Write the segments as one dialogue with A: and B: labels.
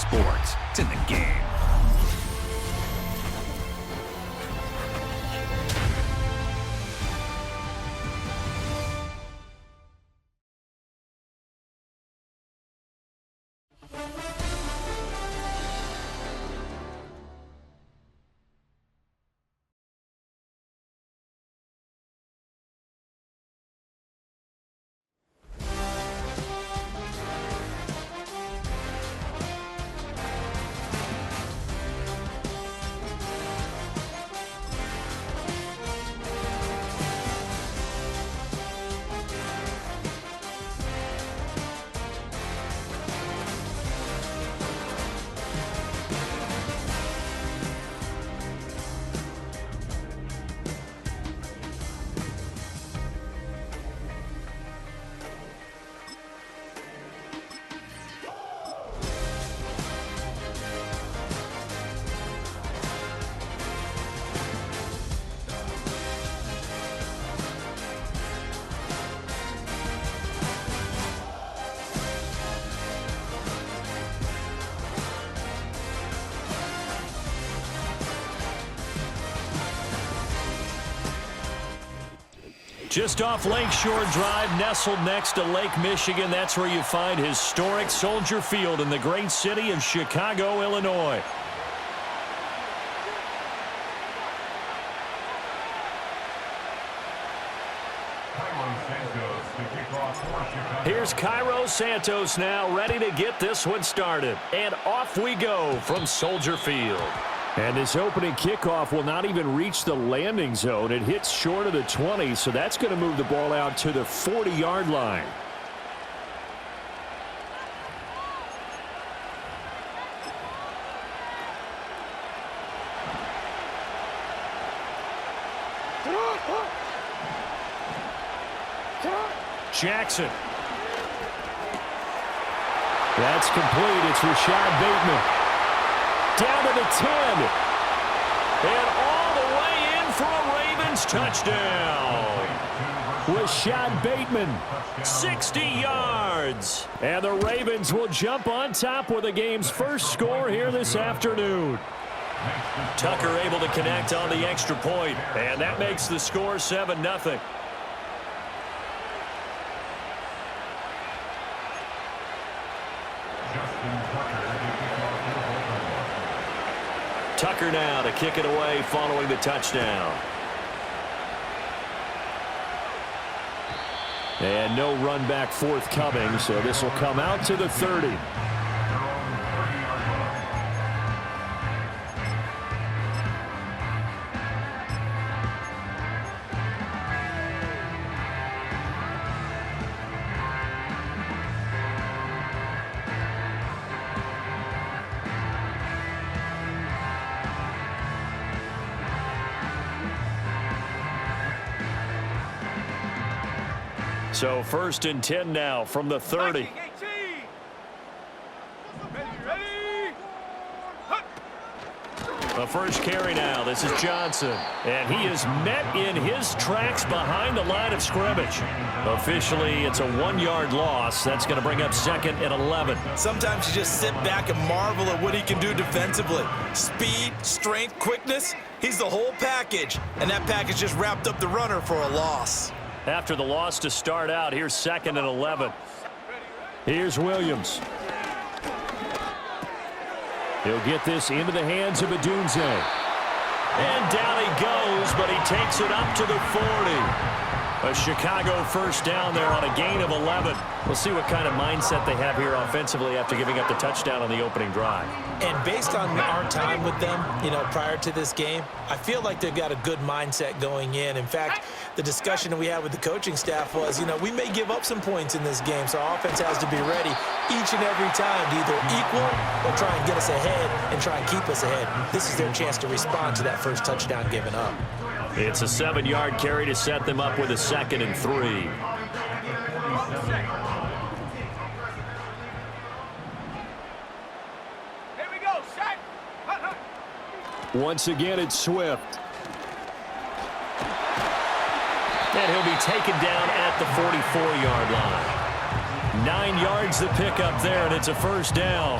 A: sports. It's in the game.
B: Just off Lakeshore Drive, nestled next to Lake Michigan. That's where you find historic Soldier Field in the great city of Chicago, Illinois. Here's Cairo Santos now, ready to get this one started. And off we go from Soldier Field. And this opening kickoff will not even reach the landing zone. It hits short of the 20, so that's going to move the ball out to the 40-yard line. Jackson. That's complete. It's Rashad Bateman. Down to the 10. And all the way in for a Ravens touchdown. Rashad Bateman, 60 yards. And the Ravens will jump on top with the game's first score here this afternoon. Tucker able to connect on the extra point, and that makes the score 7-0. Tucker now to kick it away following the touchdown. And no run back forthcoming, so this will come out to the 30. So 1st and 10 now from the 30. The first carry now. This is Johnson. And he is met in his tracks behind the line of scrimmage. Officially, it's a 1-yard loss. That's going to bring up 2nd and 11.
C: Sometimes you just sit back and marvel at what he can do defensively. Speed, strength, quickness. He's the whole package. And that package just wrapped up the runner for a loss.
B: After the loss to start out, here's 2nd and 11. Here's Williams. He'll get this into the hands of Adunze. And down he goes, but he takes it up to the 40. A Chicago first down there on a gain of 11. We'll see what kind of mindset they have here offensively after giving up the touchdown on the opening drive.
C: And based on our time with them, prior to this game, I feel like they've got a good mindset going in. In fact, the discussion that we had with the coaching staff was, we may give up some points in this game, so our offense has to be ready each and every time to either equal or try and get us ahead and try and keep us ahead. This is their chance to respond to that first touchdown given up.
B: It's a 7-yard carry to set them up with a 2nd and 3.
D: Here we go, set.
B: Once again, it's Swift. And he'll be taken down at the 44-yard line. 9 yards to pick up there, and it's a first down.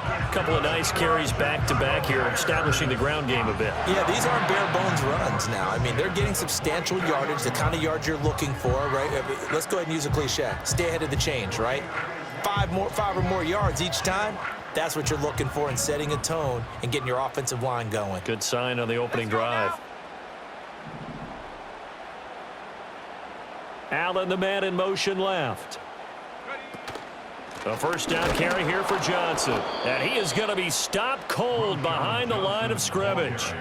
B: A couple of nice carries back-to-back here, establishing the ground game a bit.
C: Yeah, these aren't bare-bones runs now. I mean, they're getting substantial yardage, the kind of yards you're looking for, right? Let's go ahead and use a cliche. Stay ahead of the change, right? Five or more yards each time. That's what you're looking for in setting a tone and getting your offensive line going.
B: Good sign on the opening drive. Allen, the man in motion left. A first down carry here for Johnson. And he is going to be stopped cold behind the line of scrimmage.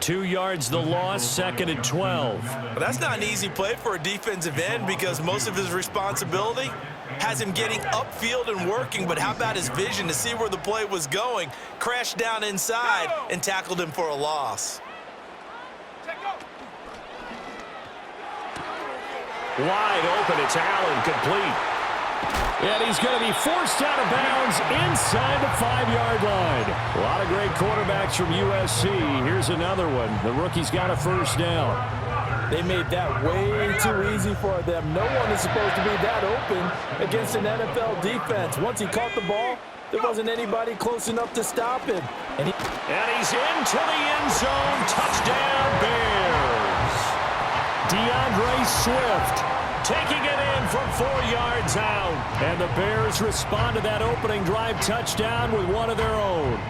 B: 2 yards the loss, 2nd and 12.
C: Well, that's not an easy play for a defensive end because most of his responsibility has him getting upfield and working, but how about his vision to see where the play was going? Crashed down inside and tackled him for a loss.
B: Wide open, it's Allen, complete. And he's going to be forced out of bounds inside the 5-yard line. A lot of great quarterbacks from USC. Here's another one. The rookie's got a first down.
A: They made that way too easy for them. No one is supposed to be that open against an NFL defense. Once he caught the ball, there wasn't anybody close enough to stop him. And
B: he's into the end zone. Touchdown, Bears. DeAndre Swift taking it in from 4 yards out. And the Bears respond to that opening drive touchdown with one of their own.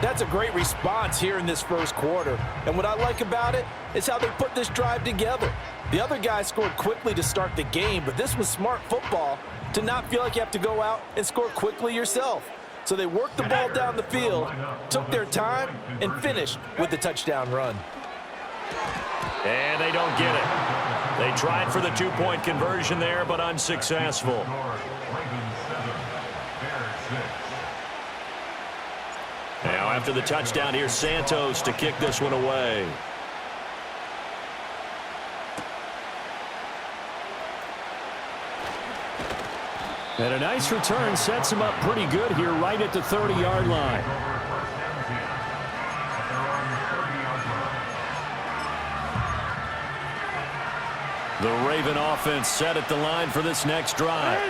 A: That's a great response here in this first quarter. And what I like about it is how they put this drive together. The other guys scored quickly to start the game, but this was smart football to not feel like you have to go out and score quickly yourself. So they worked the ball down the field, took their time, and finished with the touchdown run.
B: And they don't get it. They tried for the 2-point conversion there, but unsuccessful. Now after the touchdown, here's Santos to kick this one away. And a nice return sets him up pretty good here right at the 30-yard line. The Raven offense set at the line for this next drive.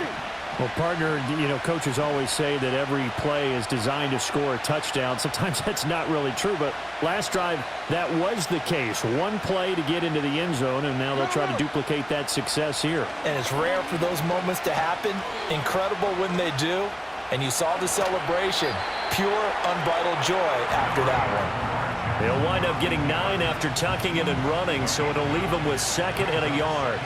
E: Well, partner, coaches always say that every play is designed to score a touchdown. Sometimes that's not really true, but last drive, that was the case. One play to get into the end zone, and now they'll try to duplicate that success here.
A: And it's rare for those moments to happen. Incredible when they do. And you saw the celebration. Pure, unbridled joy after that one.
B: He'll wind up getting 9 after tucking it and running, so it'll leave him with 2nd and a yard.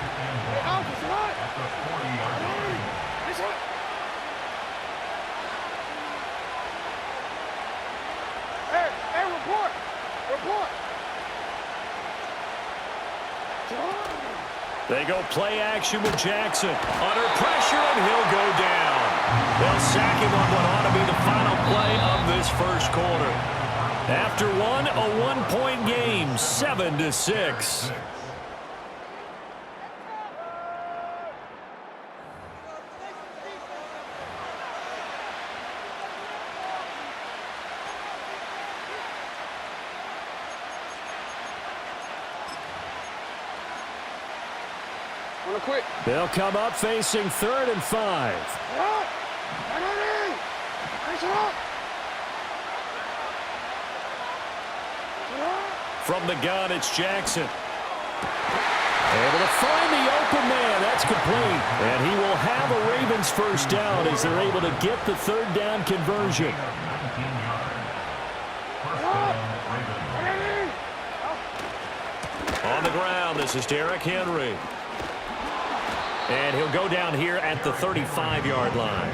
B: They go play action with Jackson. Under pressure, and he'll go down. They'll sack him on what ought to be the final play of this first quarter. After one, a 1-point game, 7-6. They'll come up facing 3rd and 5. From the gun, it's Jackson. Able to find the open man. That's complete. And he will have a Ravens first down as they're able to get the 3rd down conversion. On the ground, this is Derrick Henry. And he'll go down here at the 35-yard line.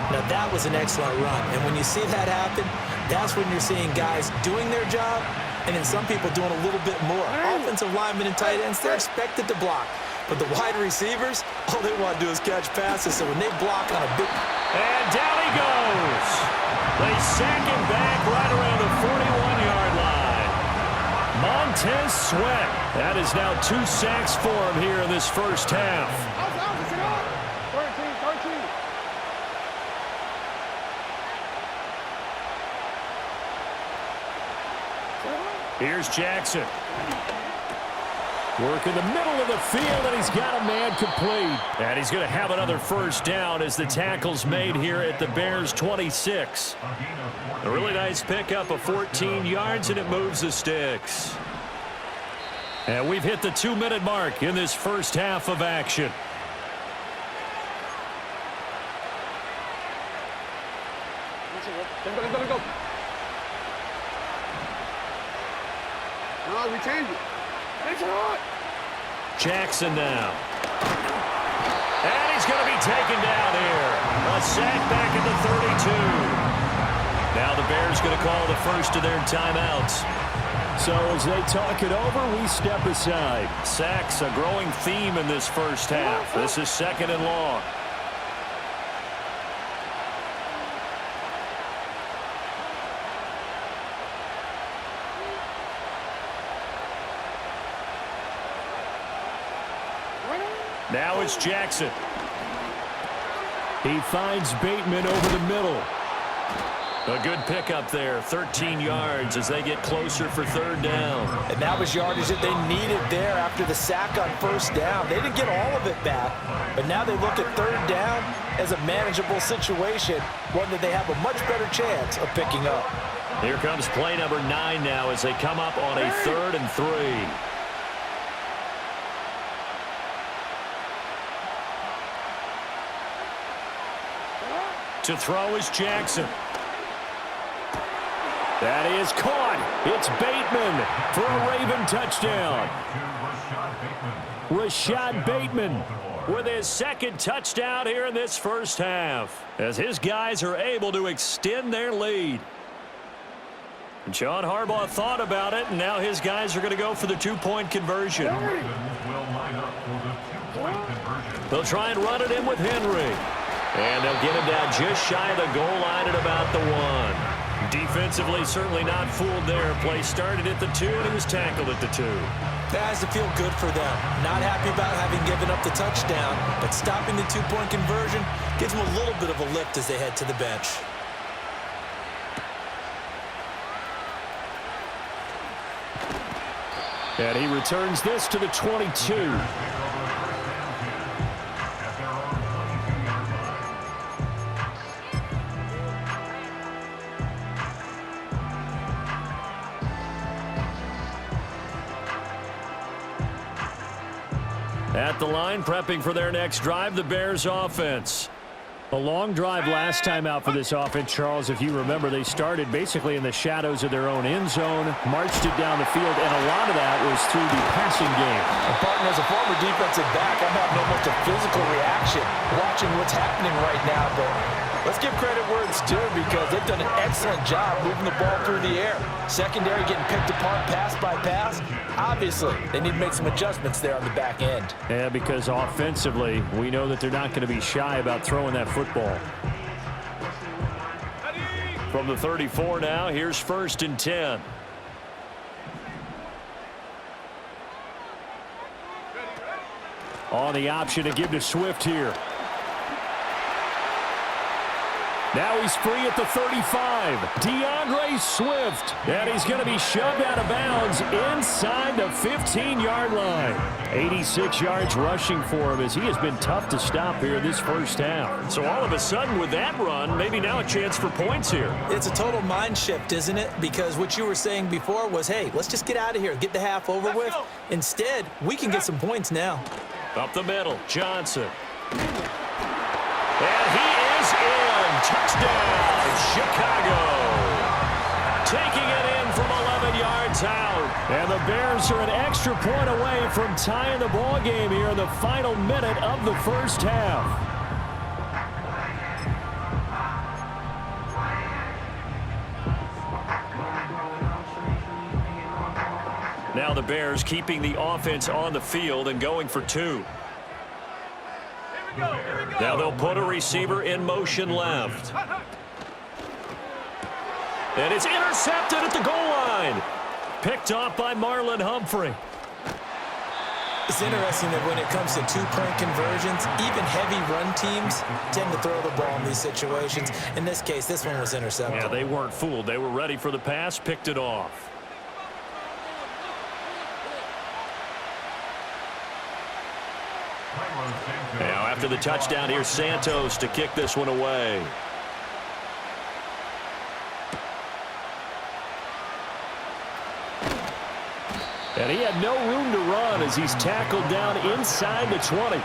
C: Now, that was an excellent run. And when you see that happen, that's when you're seeing guys doing their job and then some people doing a little bit more. Offensive linemen and tight ends, they're expected to block. But the wide receivers, all they want to do is catch passes. So when they block on a big...
B: And down he goes. They sack him back right around the 41-yard line. Montez Sweat. That is now 2 sacks for him here in this first half. Here's Jackson. Work in the middle of the field, and he's got a man complete. And he's going to have another first down as the tackle's made here at the Bears' 26. A really nice pickup of 14 yards, and it moves the sticks. And we've hit the 2-minute mark in this first half of action.
D: Let's go. No, we changed it.
B: Jackson now. And he's going to be taken down here. A sack back at the 32. Now the Bears going to call the first of their timeouts.
E: So as they talk it over, we step aside.
B: Sacks, a growing theme in this first half. This is 2nd and long. Now it's Jackson.
E: He finds Bateman over the middle.
B: A good pickup there, 13 yards as they get closer for 3rd down.
A: And that was yardage that they needed there after the sack on 1st down. They didn't get all of it back, but now they look at 3rd down as a manageable situation, one that they have a much better chance of picking up.
B: Here comes play number 9 now as they come up on a 3rd and 3. To throw is Jackson.
E: That is caught. It's Bateman for a Raven touchdown. Rashad Bateman
B: with his 2nd touchdown here in this first half, as his guys are able to extend their lead. And John Harbaugh thought about it, and now his guys are going to go for the 2-point conversion. They'll try and run it in with Henry. And they'll get him down just shy of the goal line at about the 1. Defensively, certainly not fooled there. Play started at the 2, and he was tackled at the 2.
C: That has to feel good for them. Not happy about having given up the touchdown, but stopping the 2-point conversion gives them a little bit of a lift as they head to the bench.
E: And he returns this to the 22.
B: At the line, prepping for their next drive, the Bears offense.
E: A long drive last time out for this offense, Charles. If you remember, they started basically in the shadows of their own end zone, marched it down the field, and a lot of that was through the passing game.
A: Barton, as a former defensive back, I'm having almost a physical reaction watching what's happening right now, but let's give credit where it's due because they've done an excellent job moving the ball through the air. Secondary getting picked apart pass by pass. Obviously, they need to make some adjustments there on the back end.
E: Yeah, because offensively, we know that they're not going to be shy about throwing that football.
B: From the 34 now, here's 1st and 10.
E: On the option to give to Swift here. Now he's free at the 35. DeAndre Swift. And he's going to be shoved out of bounds inside the 15-yard line. 86 yards rushing for him as he has been tough to stop here this first half.
B: So all of a sudden with that run, maybe now a chance for points here.
C: It's a total mind shift, isn't it? Because what you were saying before was, hey, let's just get out of here, get the half over with. Instead, we can get some points now.
B: Up the middle, Johnson. And he is in. Touchdown, Chicago. Taking it in from 11 yards out.
E: And the Bears are an extra point away from tying the ball game here in the final minute of the first half.
B: Now the Bears keeping the offense on the field and going for 2. Now they'll put a receiver in motion left. And it's intercepted at the goal line. Picked off by Marlon Humphrey.
C: It's interesting that when it comes to 2-point conversions, even heavy run teams tend to throw the ball in these situations. In this case, this one was intercepted.
B: Yeah, they weren't fooled. They were ready for the pass, picked it off. after the touchdown. Here's Santos to kick this one away.
E: And he had no room to run as he's tackled down inside the 20.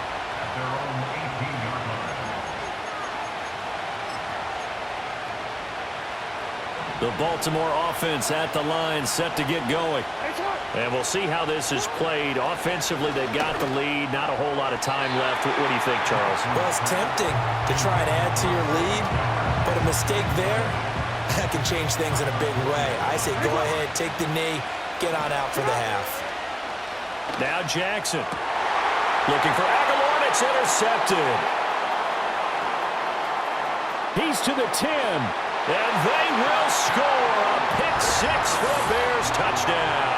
B: The Baltimore offense at the line, set to get going. And we'll see how this is played. Offensively, they've got the lead. Not a whole lot of time left. What do you think, Charles?
C: Well, it's tempting to try and add to your lead, but a mistake there, that can change things in a big way. I say go ahead, take the knee, get on out for the half.
B: Now Jackson. Looking for Aguilar, and it's intercepted.
E: He's to the 10.
B: And they will score a pick six for a Bears touchdown.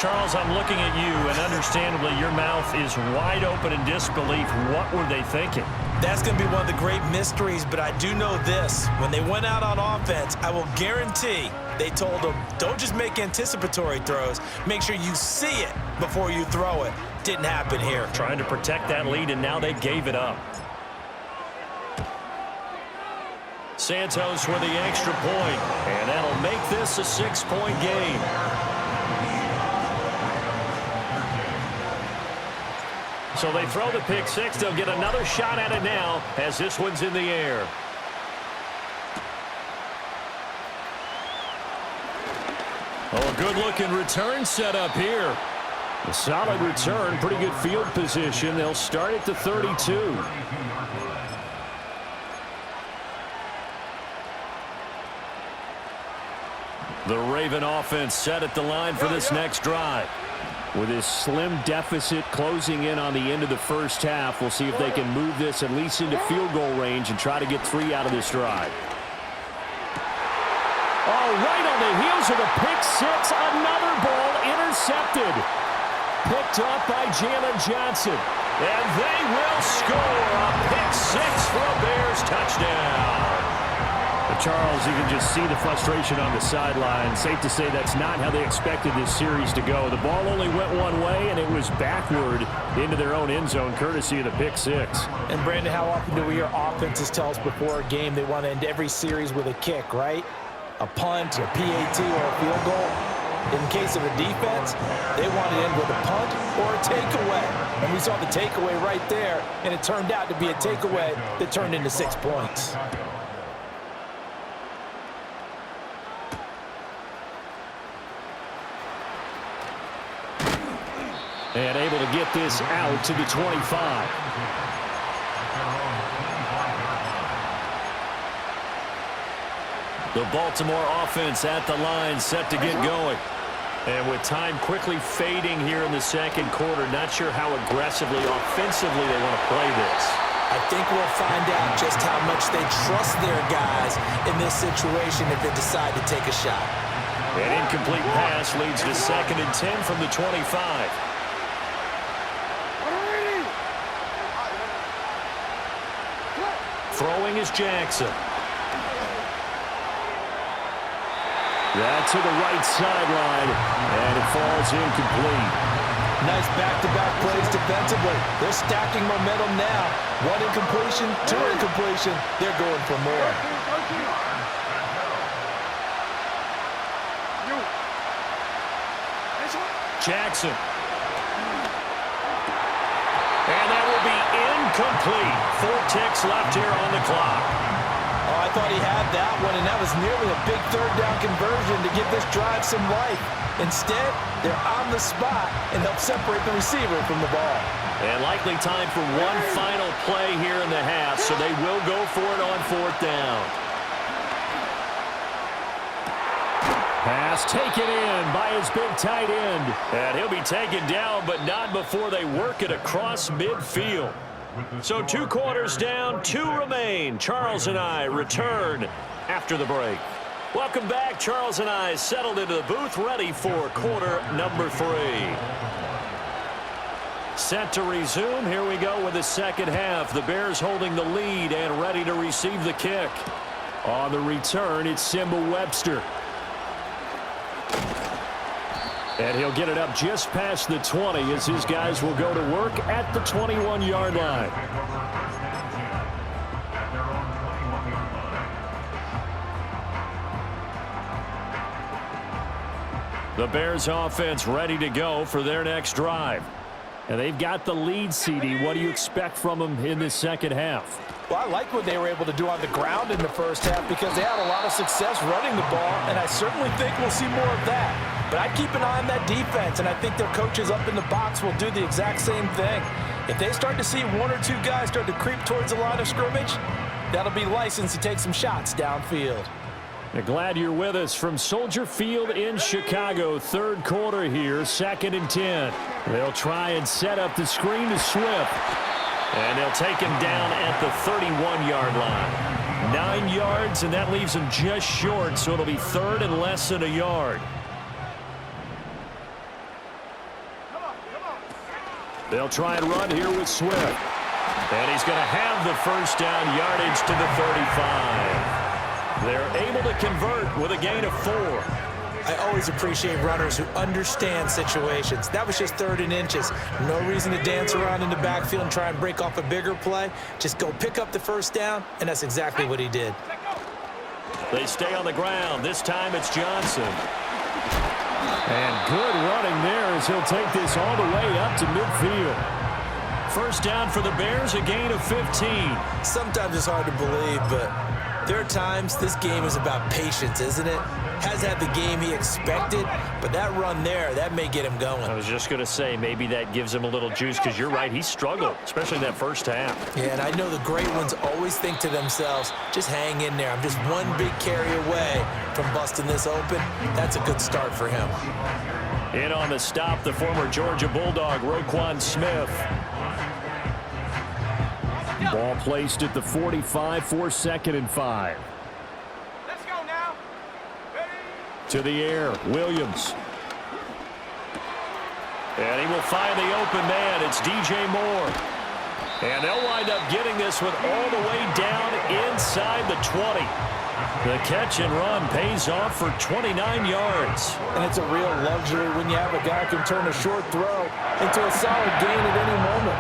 B: Charles, I'm looking at you, and understandably, your mouth is wide open in disbelief. What were they thinking?
C: That's going to be one of the great mysteries, but I do know this. When they went out on offense, I will guarantee they told them, don't just make anticipatory throws. Make sure you see it before you throw it. Didn't happen here.
B: Trying to protect that lead, and now they gave it up. Santos for the extra point, and that'll make this a 6-point game. So they throw the pick six. They'll get another shot at it now as this one's in the air. Oh, a good-looking return set up here.
E: A solid return, pretty good field position. They'll start at the 32.
B: The Raven offense set at the line for this next drive.
E: With his slim deficit closing in on the end of the first half, we'll see if they can move this at least into field goal range and try to get 3 out of this drive. Oh, right on the heels of the pick six, another ball intercepted. Picked up by Jalen Johnson.
B: And they will score a pick six for a Bears touchdown.
E: Charles, you can just see the frustration on the sideline. Safe to say that's not how they expected this series to go. The ball only went one way, and it was backward into their own end zone, courtesy of the pick six.
C: And, Brandon, how often do we hear offenses tell us before a game they want to end every series with a kick, right? A punt, a PAT, or a field goal. In case of a defense, they want to end with a punt or a takeaway. And we saw the takeaway right there, and it turned out to be a takeaway that turned into 6 points.
E: And able to get this out to the 25.
B: The Baltimore offense at the line, set to get going. And with time quickly fading here in the second quarter, not sure how aggressively, offensively they want to play this.
C: I think we'll find out just how much they trust their guys in this situation if they decide to take a shot.
B: An incomplete pass leads to 2nd and 10 from the 25. Throwing is Jackson.
E: That to the right sideline, and it falls incomplete.
C: Nice back-to-back plays defensively. They're stacking momentum now. 1 incompletion, 2 incompletion. They're going for more.
B: Jackson. And that will be incomplete. 4 ticks left here on the clock.
C: Oh, I thought he had that one, and that was nearly a big 3rd down conversion to give this drive some life. Instead, they're on the spot and help separate the receiver from the ball.
B: And likely time for one final play here in the half, so they will go for it on 4th down.
E: Pass taken in by his big tight end.
B: And he'll be taken down, but not before they work it across midfield. So 2 quarters down, 2 remain. Charles and I return after the break. Welcome back. Charles and I settled into the booth, ready for quarter number 3. Set to resume. Here we go with the second half. The Bears holding the lead and ready to receive the kick.
E: On the return, it's Simba Webster. And he'll get it up just past the 20 as his guys will go to work at the 21-yard line. The Bears offense ready to go for their next drive. And they've got the lead, CD. What do you expect from them in this second half?
A: Well, I like what they were able to do on the ground in the first half because they had a lot of success running the ball, and I certainly think we'll see more of that. But I'd keep an eye on that defense, and I think their coaches up in the box will do the exact same thing. If they start to see one or two guys start to creep towards the line of scrimmage, that'll be license to take some shots downfield.
E: Glad you're with us from Soldier Field in Chicago. Third quarter here, 2nd and 10. They'll try and set up the screen to Swift. And they'll take him down at the 31-yard line. 9 yards, and that leaves him just short, so it'll be third and less than a yard. They'll try and run here with Swift. And he's going to have the first down, yardage to the 35. They're able to convert with a gain of 4.
C: I always appreciate runners who understand situations. That was just 3rd and inches. No reason to dance around in the backfield and try and break off a bigger play. Just go pick up the first down, and that's exactly what he did.
E: They stay on the ground. This time it's Johnson. And good running there as he'll take this all the way up to midfield. First down for the Bears, a gain of 15.
C: Sometimes it's hard to believe, but there are times this game is about patience, isn't it? Has had the game he expected, but that run there, that may get him going.
E: I was just going to say, maybe that gives him a little juice because you're right, he struggled, especially in that first half.
C: Yeah, and I know the great ones always think to themselves, just hang in there. I'm just one big carry away from busting this open. That's a good start for him.
E: In on the stop, the former Georgia Bulldog, Roquan Smith. Ball placed at the 45 for 2nd and 5.
D: Let's go now. Ready?
E: To the air, Williams. And he will find the open man. It's DJ Moore. And they'll wind up getting this one all the way down inside the 20. The catch and run pays off for 29 yards.
A: And it's a real luxury when you have a guy who can turn a short throw into a solid gain at any moment.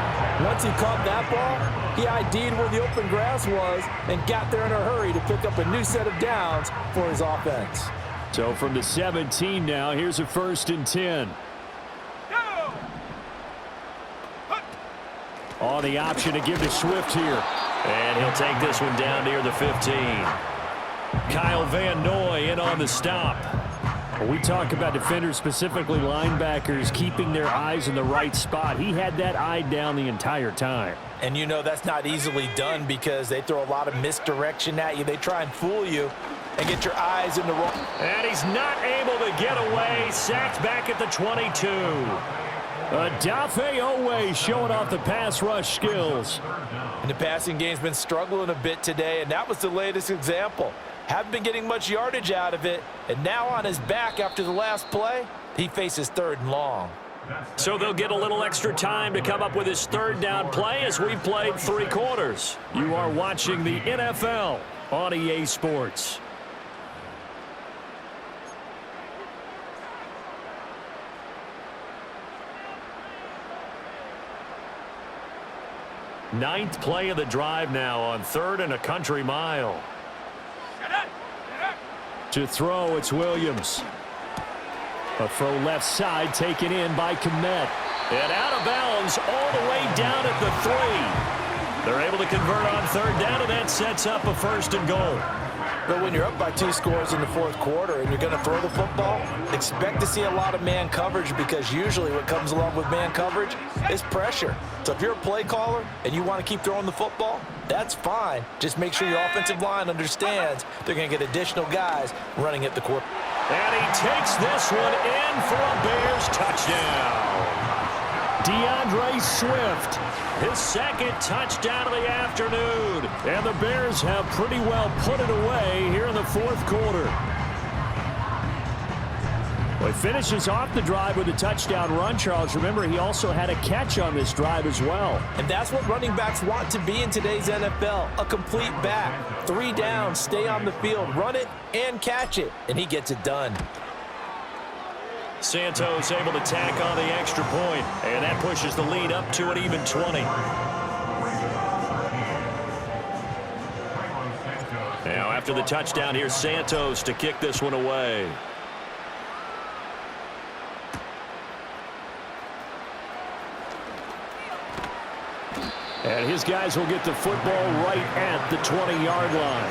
A: Once he caught that ball, he ID'd where the open grass was and got there in a hurry to pick up a new set of downs for his offense.
E: So from the 17 now, here's a 1st and 10. On the option to give to Swift here. And he'll take this one down near the 15. Kyle Van Noy in on the stop. We talk about defenders, specifically linebackers, keeping their eyes in the right spot. He had that eye down the entire time.
A: And you know that's not easily done because they throw a lot of misdirection at you. They try and fool you and get your eyes in the wrong.
E: And he's not able to get away. Sacked back at the 22. Adafe Owe showing off the pass rush skills.
A: And the passing game's been struggling a bit today, and that was the latest example. Haven't been getting much yardage out of it, and now on his back after the last play, he faces 3rd and long.
E: So they'll get a little extra time to come up with his 3rd down play as we've played 3 quarters. You are watching the NFL on EA Sports. Ninth play of the drive now on 3rd and a country mile. To throw, it's Williams. A throw left side taken in by Kmet. And out of bounds all the way down at the 3. They're able to convert on 3rd down, and that sets up a 1st and goal.
A: But when you're up by 2 scores in the 4th quarter and you're going to throw the football, expect to see a lot of man coverage because usually what comes along with man coverage is pressure. So if you're a play caller and you want to keep throwing the football, that's fine. Just make sure your offensive line understands they're going to get additional guys running at the quarter.
E: And he takes this one in for a Bears touchdown. DeAndre Swift, his 2nd touchdown of the afternoon. And the Bears have pretty well put it away here in the 4th quarter. Well, he finishes off the drive with a touchdown run, Charles. Remember, he also had a catch on this drive as well.
A: And that's what running backs want to be in today's NFL, a complete back. 3 downs, stay on the field, run it, and catch it. And he gets it done.
B: Santos able to tack on the extra point, and that pushes the lead up to an even 20. Now, after the touchdown, here's Santos to kick this one away.
E: And his guys will get the football right at the 20-yard line.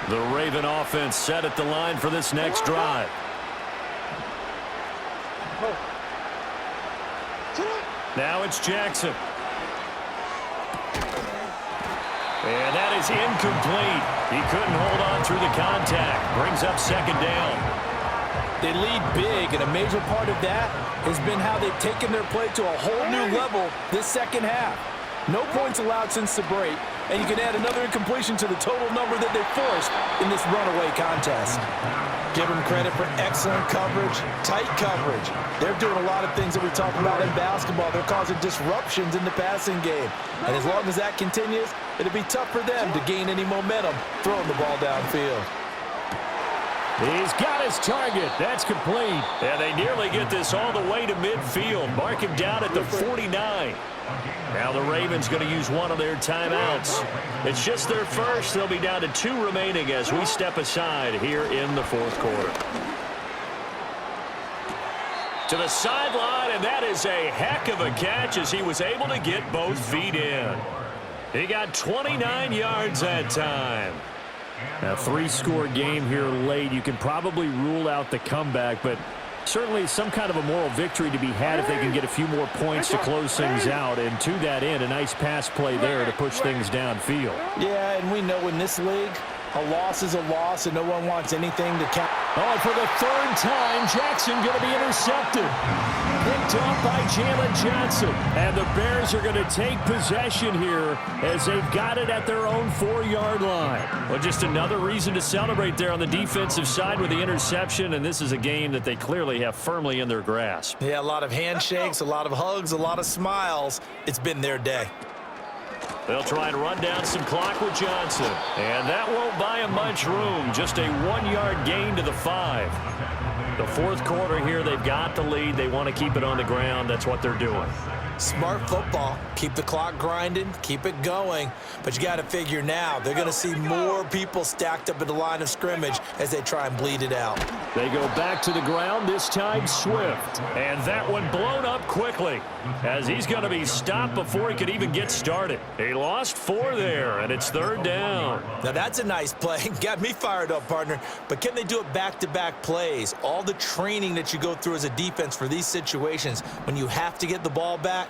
B: The Raven offense set at the line for this next drive. Now it's Jackson. And that is incomplete. He couldn't hold on through the contact. Brings up second down.
A: They lead big, and a major part of that has been how they've taken their play to a whole new level this second half. No points allowed since the break, and you can add another incompletion to the total number that they forced in this runaway contest.
C: Give them credit for excellent coverage, tight coverage. They're doing a lot of things that we talk about in basketball. They're causing disruptions in the passing game. And as long as that continues, it'll be tough for them to gain any momentum throwing the ball downfield.
E: He's got his target. That's complete.
B: And they nearly get this all the way to midfield. Mark him down at the 49. Now the Ravens going to use one of their timeouts. It's just their first. They'll be down to 2 remaining as we step aside here in the fourth quarter. To the sideline, and that is a heck of a catch as he was able to get both feet in. He got 29 yards that time.
E: A 3-score game here late. You can probably rule out the comeback, but certainly some kind of a moral victory to be had if they can get a few more points to close things out. And to that end, a nice pass play there to push things downfield.
C: Yeah, and we know in this league, a loss is a loss, and no one wants anything to count.
E: Oh, for the third time, Jackson going to be intercepted. Picked off by Jalen Johnson. And the Bears are going to take possession here as they've got it at their own 4-yard line.
B: Well, just another reason to celebrate there on the defensive side with the interception, and this is a game that they clearly have firmly in their grasp.
C: Yeah, a lot of handshakes, a lot of hugs, a lot of smiles. It's been their day.
B: They'll try and run down some clock with Johnson. And that won't buy him much room. Just a 1-yard gain to the 5. The fourth quarter here, they've got the lead. They want to keep it on the ground. That's what they're doing.
C: Smart football. Keep the clock grinding. Keep it going. But you got to figure now, they're going to see more people stacked up at the line of scrimmage as they try and bleed it out.
E: They go back to the ground, this time Swift.
B: And that one blown up quickly as he's going to be stopped before he could even get started. He lost 4 there, and it's third down.
C: Now that's a nice play. Got me fired up, partner. But can they do it back-to-back plays? All the training that you go through as a defense for these situations, when you have to get the ball back,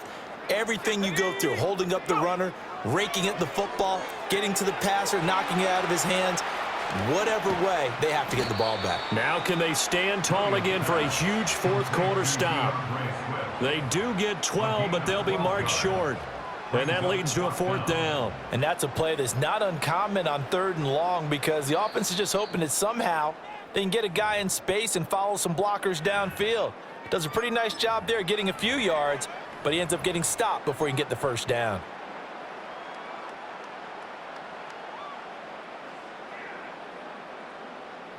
C: everything you go through, holding up the runner, raking at the football, getting to the passer, knocking it out of his hands, whatever way, they have to get the ball back.
B: Now can they stand tall again for a huge fourth quarter stop? They do get 12, but they'll be marked short. And that leads to a 4th down.
C: And that's a play that's not uncommon on 3rd and long because the offense is just hoping that somehow they can get a guy in space and follow some blockers downfield. Does a pretty nice job there getting a few yards, but he ends up getting stopped before he can get the first down.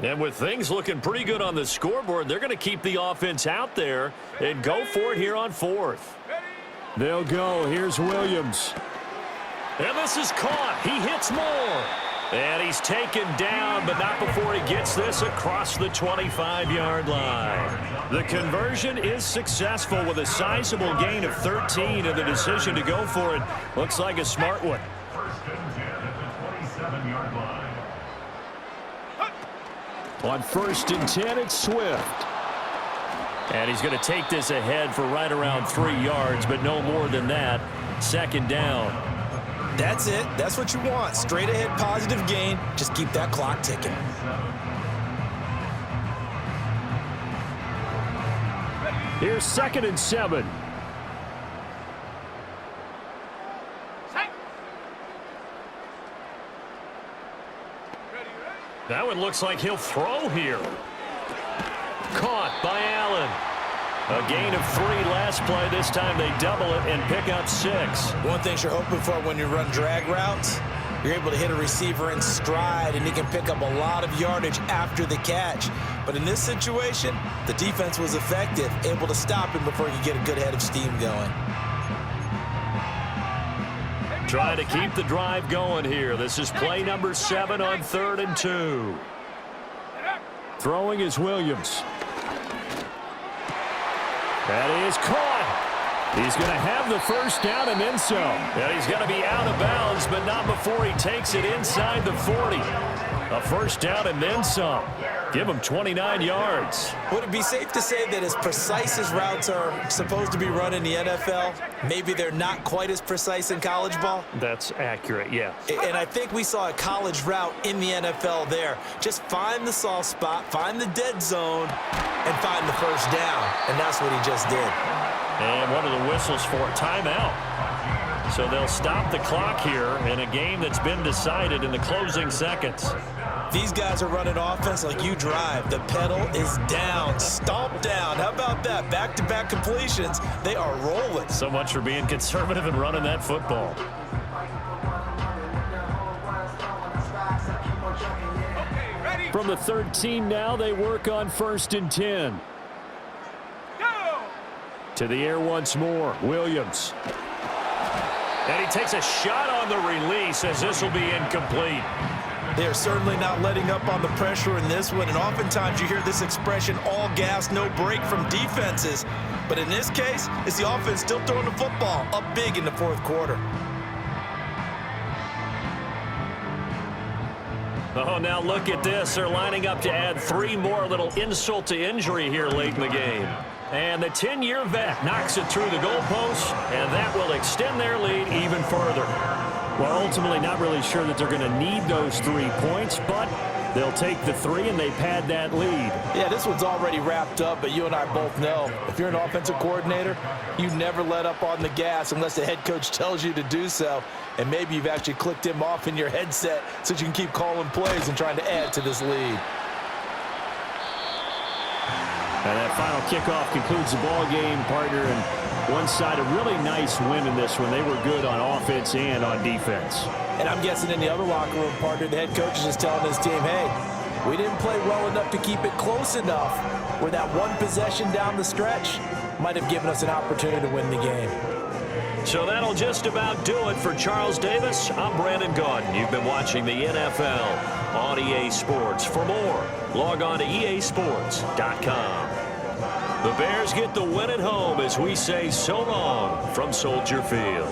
B: And with things looking pretty good on the scoreboard, they're going to keep the offense out there and go for it here on 4th.
E: They'll go. Here's Williams.
B: And this is caught. He hits more. And he's taken down, but not before he gets this across the 25-yard line. The conversion is successful with a sizable gain of 13, and the decision to go for it looks like a smart one.
E: On 1st and 10, it's Swift.
B: And he's going to take this ahead for right around 3 yards, but no more than that. 2nd down.
C: That's it. That's what you want. Straight ahead positive gain. Just keep that clock ticking.
E: Here's 2nd and 7.
B: That one looks like he'll throw here. Caught by Allen. A gain of 3 last play. This time they double it and pick up 6.
C: One thing you're hoping for when you run drag routes, You're able to hit a receiver in stride, and he can pick up a lot of yardage after the catch. But in this situation, the defense was effective, able to stop him before he could get a good head of steam going.
B: Trying to keep the drive going here. This is play number 7 on 3rd and 2.
E: Throwing is Williams. That is caught. He's going to have the first down and then some.
B: And he's going to be out of bounds, but not before he takes it inside the 40. A first down and then some. Give him 29 yards.
C: Would it be safe to say that as precise as routes are supposed to be run in the NFL, maybe they're not quite as precise in college ball?
E: That's accurate, yeah.
C: And I think we saw a college route in the NFL there. Just find the soft spot, find the dead zone, and find the first down. And that's what he just did.
B: And one of the whistles for a timeout. So they'll stop the clock here in a game that's been decided in the closing seconds.
C: These guys are running offense like you drive. The pedal is down, stomp down. How about that? Back-to-back completions. They are rolling.
B: So much for being conservative and running that football.
E: From the 13 now, they work on 1st and 10. To the air once more, Williams.
B: And he takes a shot on the release as this will be incomplete.
C: They are certainly not letting up on the pressure in this one, and oftentimes you hear this expression, all gas, no break from defenses. But in this case, it's the offense still throwing the football up big in the 4th quarter.
B: Oh, now look at this. They're lining up to add 3 more, little insult to injury here late in the game. And the 10-year vet knocks it through the goalpost, and that will extend their lead even further.
E: Well, ultimately not really sure that they're going to need those 3 points, but they'll take the 3 and they pad that lead.
A: Yeah, this one's already wrapped up, but you and I both know if you're an offensive coordinator, you never let up on the gas unless the head coach tells you to do so. And maybe you've actually clicked him off in your headset so you can keep calling plays and trying to add to this lead.
E: And that final kickoff concludes the ball game, partner. And one side, a really nice win in this one. They were good on offense and on defense.
A: And I'm guessing in the other locker room, partner, the head coach is just telling his team, hey, we didn't play well enough to keep it close enough where that one possession down the stretch might have given us an opportunity to win the game.
B: So that'll just about do it for Charles Davis. I'm Brandon Gaudin. You've been watching the NFL on EA Sports. For more, log on to easports.com. The Bears get the win at home as we say so long from Soldier Field.